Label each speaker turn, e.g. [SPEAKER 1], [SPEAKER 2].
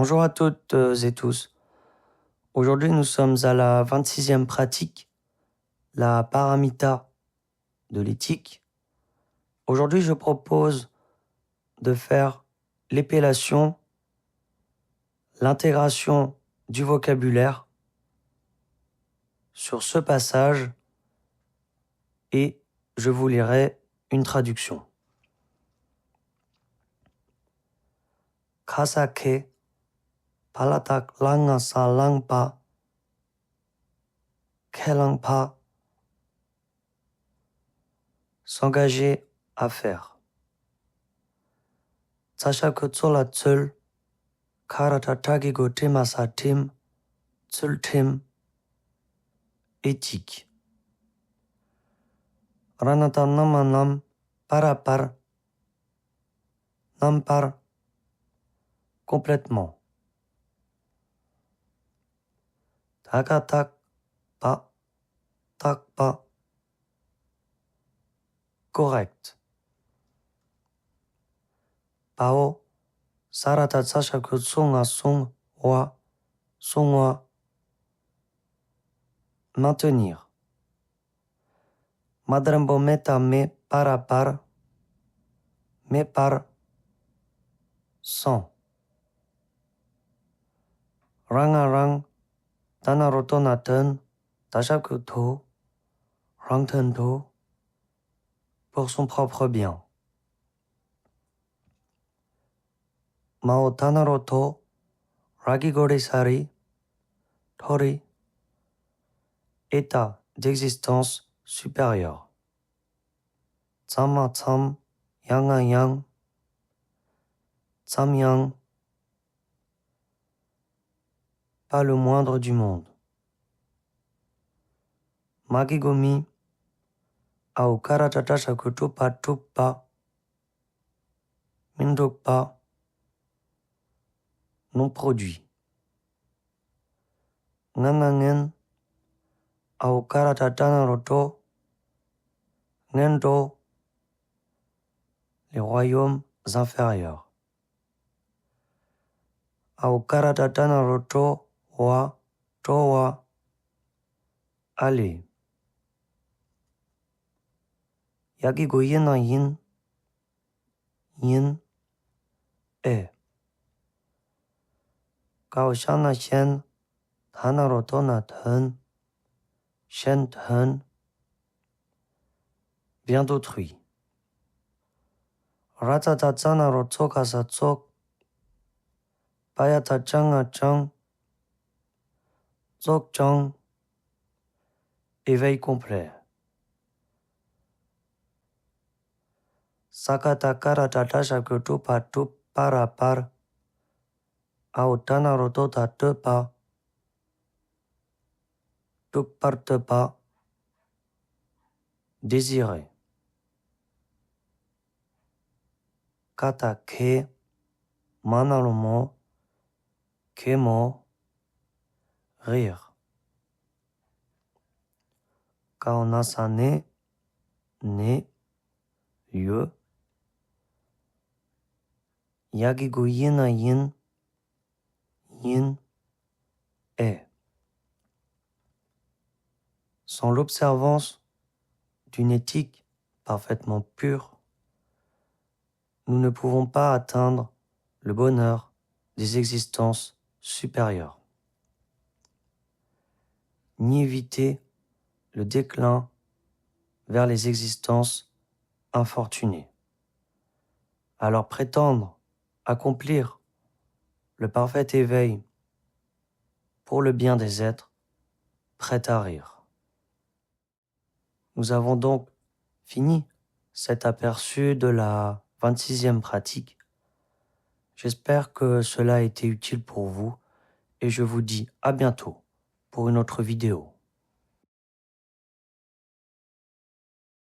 [SPEAKER 1] Bonjour à toutes et tous. Aujourd'hui, nous sommes à la 26e pratique, la paramita de l'éthique. Aujourd'hui, je propose de faire l'épellation, l'intégration du vocabulaire sur ce passage et je vous lirai une traduction. Kasake palatak langa sa langpa kelangpa s'engager à faire. Tsashako tsola tsul karatatagi go timasa tim tsul tim éthique. Ranata namanam parapar nampar complètement. Takatak pa tak pa correct. Pao sarata tsashaku tsunga sung wa maintenir. Madrambo meta me parapar me par sans. Rangarang tanarotonatan tashaku to rangten to pour son propre bien. Mao tanaroto ragigore sari tori état d'existence supérieur. Tsama tsam yanga yang tsam yang pas le moindre du monde. Magigomi au karatata kutupa tupa mindokpa non produit. Nganangen au karatata roto ngendo les royaumes inférieurs. Au karatata roto wa towa allez. Yagigo yena yin e. Kao shana shen tanarotona ten shen ten bien d'autrui. Ratatatsana rotsoka satsok payata changa chang tsok chang éveil complet. Sakata karatata kutupa tup parapar autana rotota tepa tuk parte pas désirer. Kata ke manaromo kemo rire. Kaonasane ne lieu yagigo yena yin est. Sans l'observance d'une éthique parfaitement pure, nous ne pouvons pas atteindre le bonheur des existences supérieures, ni éviter le déclin vers les existences infortunées. Alors prétendre accomplir le parfait éveil pour le bien des êtres prêts à rire. Nous avons donc fini cet aperçu de la 26e pratique. J'espère que cela a été utile pour vous et je vous dis à bientôt pour une autre vidéo.